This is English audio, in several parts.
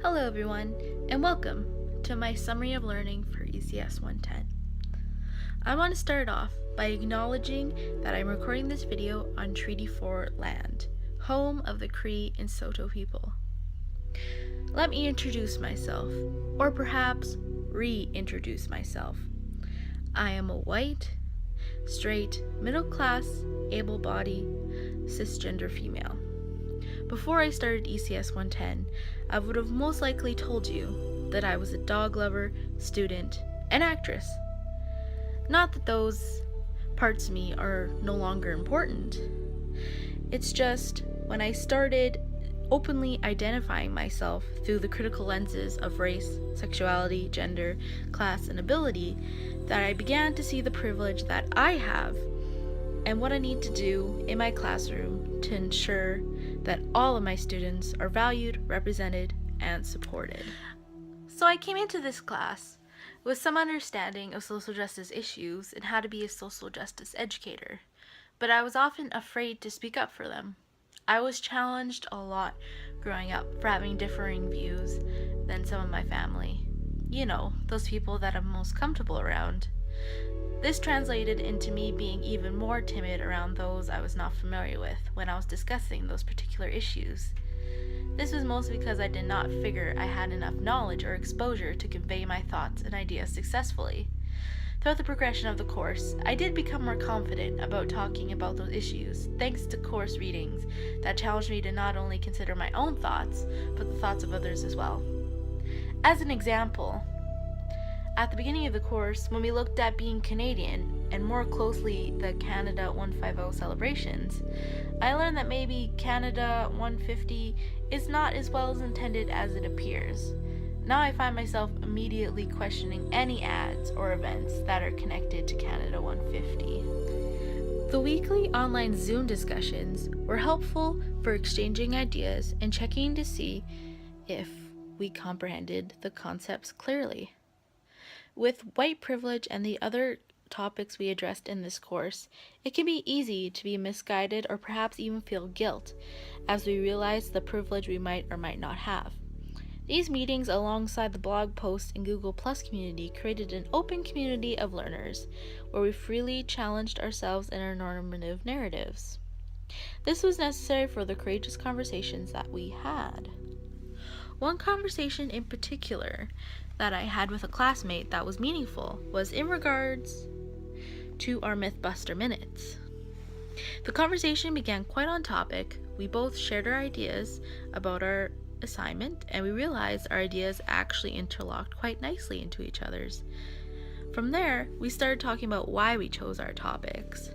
Hello everyone, and welcome to my summary of learning for ECS 110. I want to start off by acknowledging that I'm recording this video on Treaty 4 land, home of the Cree and Saulteaux people. Let me introduce myself, or perhaps reintroduce myself. I am a white, straight, middle-class, able-bodied, cisgender female. Before I started ECS 110, I would have most likely told you that I was a dog lover, student, and actress. Not that those parts of me are no longer important. It's just when I started openly identifying myself through the critical lenses of race, sexuality, gender, class, and ability, that I began to see the privilege that I have and what I need to do in my classroom to ensure that all of my students are valued, represented, and supported. So I came into this class with some understanding of social justice issues and how to be a social justice educator, but I was often afraid to speak up for them. I was challenged a lot growing up for having differing views than some of my family. You know, those people that I'm most comfortable around. This translated into me being even more timid around those I was not familiar with when I was discussing those particular issues. This was mostly because I did not figure I had enough knowledge or exposure to convey my thoughts and ideas successfully. Throughout the progression of the course, I did become more confident about talking about those issues, thanks to course readings that challenged me to not only consider my own thoughts, but the thoughts of others as well. As an example, at the beginning of the course, when we looked at being Canadian, and more closely the Canada 150 celebrations, I learned that maybe Canada 150 is not as well as intended as it appears. Now I find myself immediately questioning any ads or events that are connected to Canada 150. The weekly online Zoom discussions were helpful for exchanging ideas and checking to see if we comprehended the concepts clearly. With white privilege and the other topics we addressed in this course, it can be easy to be misguided or perhaps even feel guilt as we realize the privilege we might or might not have. These meetings alongside the blog post and Google Plus community created an open community of learners where we freely challenged ourselves in our normative narratives. This was necessary for the courageous conversations that we had. One conversation in particular that I had with a classmate that was meaningful was in regards to our Mythbuster minutes. The conversation began quite on topic. We both shared our ideas about our assignment, and we realized our ideas actually interlocked quite nicely into each other's. From there, we started talking about why we chose our topics.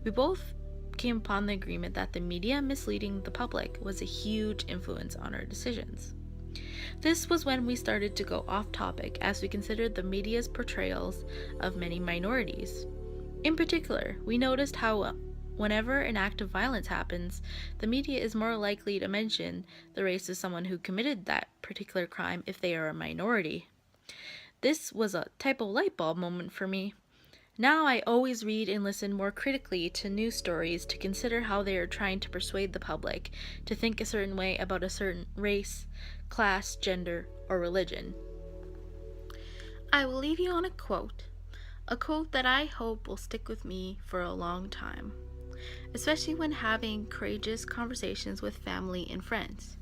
We both came upon the agreement that the media misleading the public was a huge influence on our decisions. This was when we started to go off topic as we considered the media's portrayals of many minorities. In particular, we noticed how whenever an act of violence happens, the media is more likely to mention the race of someone who committed that particular crime if they are a minority. This was a type of light bulb moment for me. Now I always read and listen more critically to news stories to consider how they are trying to persuade the public to think a certain way about a certain race, class, gender, or religion. I will leave you on a quote that I hope will stick with me for a long time, especially when having courageous conversations with family and friends.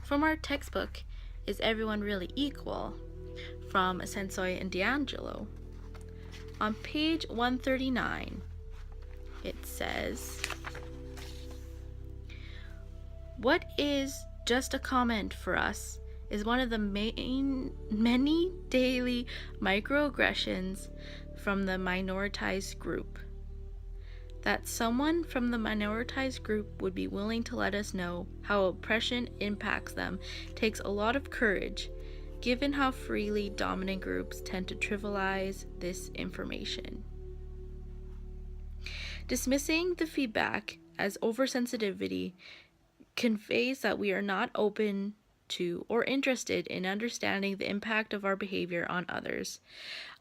From our textbook, Is Everyone Really Equal? From Sensoi and D'Angelo. On page 139, it says, "What is just a comment for us is one of the many daily microaggressions from the minoritized group. That someone from the minoritized group would be willing to let us know how oppression impacts them takes a lot of courage, given how freely dominant groups tend to trivialize this information. Dismissing the feedback as oversensitivity conveys that we are not open to or interested in understanding the impact of our behavior on others.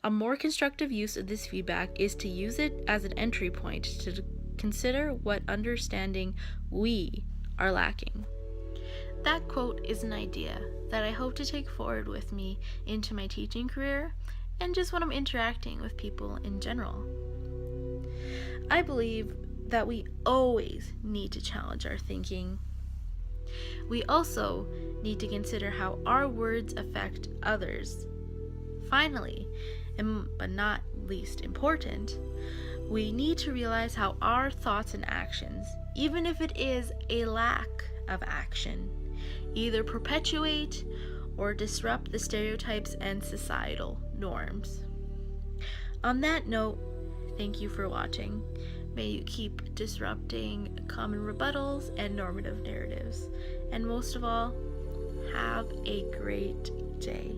A more constructive use of this feedback is to use it as an entry point to consider what understanding we are lacking. That quote is an idea that I hope to take forward with me into my teaching career and just when I'm interacting with people in general. I believe that we always need to challenge our thinking. We also need to consider how our words affect others. Finally, but not least important, we need to realize how our thoughts and actions, even if it is a lack of action, either perpetuate or disrupt the stereotypes and societal norms. On that note, thank you for watching. May you keep disrupting common rebuttals and normative narratives. And most of all, have a great day.